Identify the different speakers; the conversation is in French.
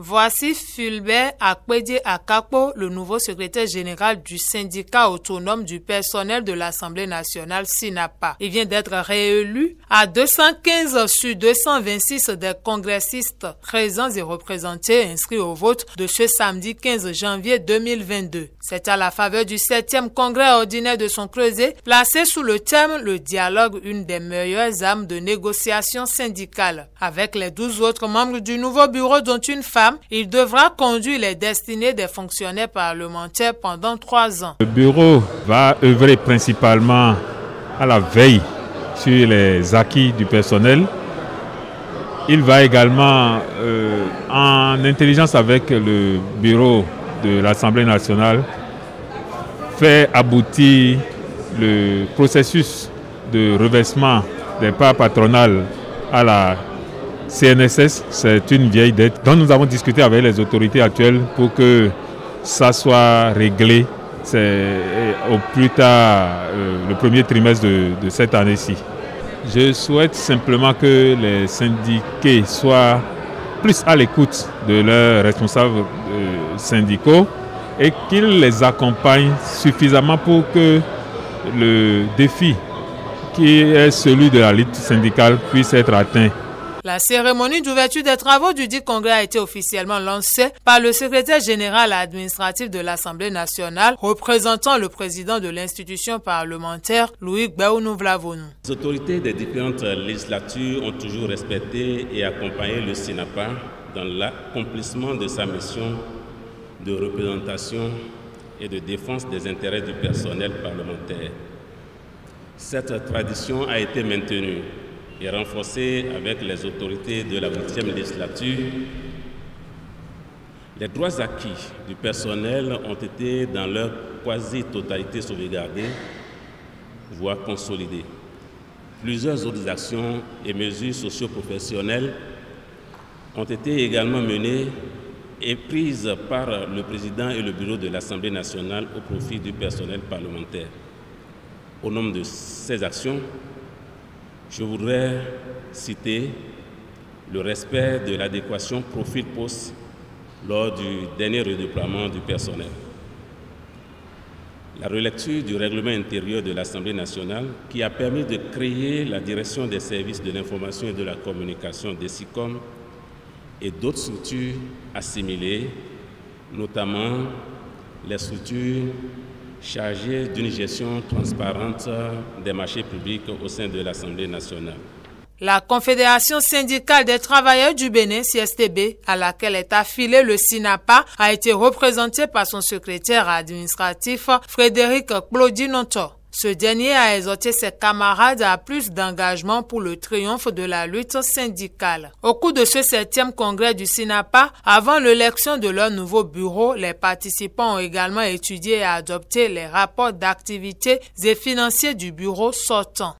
Speaker 1: Voici Fulbert Akpedi Akapo, le nouveau secrétaire général du syndicat autonome du personnel de l'Assemblée nationale SINAPA. Il vient d'être réélu à 215 sur 226 des congressistes présents et représentés inscrits au vote de ce samedi 15 janvier 2022. C'est à la faveur du 7e congrès ordinaire de son creuset, placé sous le thème « Le dialogue, une des meilleures armes de négociation syndicale ». Avec les 12 autres membres du nouveau bureau dont une femme, il devra conduire les destinées des fonctionnaires parlementaires pendant 3 ans.
Speaker 2: Le bureau va œuvrer principalement à la veille sur les acquis du personnel. Il va également, en intelligence avec le bureau de l'Assemblée nationale, faire aboutir le processus de reversement des parts patronales à la CNSS. C'est une vieille dette dont nous avons discuté avec les autorités actuelles pour que ça soit réglé au plus tard le premier trimestre de cette année-ci. Je souhaite simplement que les syndiqués soient plus à l'écoute de leurs responsables syndicaux et qu'ils les accompagnent suffisamment pour que le défi qui est celui de la lutte syndicale puisse être atteint.
Speaker 1: La cérémonie d'ouverture des travaux du dit congrès a été officiellement lancée par le secrétaire général administratif de l'Assemblée nationale, représentant le président de l'institution parlementaire, Louis Gbéounou-Vlavonou.
Speaker 3: Les autorités des différentes législatures ont toujours respecté et accompagné le SINAPA dans l'accomplissement de sa mission de représentation et de défense des intérêts du personnel parlementaire. Cette tradition a été maintenue et renforcée avec les autorités de la 8e législature. Les droits acquis du personnel ont été dans leur quasi-totalité sauvegardés, voire consolidés. Plusieurs autres actions et mesures socio-professionnelles ont été également menées et prises par le président et le bureau de l'Assemblée nationale au profit du personnel parlementaire. Au nom de ces actions, je voudrais citer le respect de l'adéquation profil-poste lors du dernier redéploiement du personnel. La relecture du règlement intérieur de l'Assemblée nationale qui a permis de créer la direction des services de l'information et de la communication des SICOM et d'autres structures assimilées, notamment les structures chargé d'une gestion transparente des marchés publics au sein de l'Assemblée nationale.
Speaker 1: La Confédération syndicale des travailleurs du Bénin, CSTB, à laquelle est affilié le SINAPA, a été représentée par son secrétaire administratif, Frédéric Klodinonto. Ce dernier a exhorté ses camarades à plus d'engagement pour le triomphe de la lutte syndicale. Au cours de ce 7e congrès du SINAPA, avant l'élection de leur nouveau bureau, les participants ont également étudié et adopté les rapports d'activité et financiers du bureau sortant.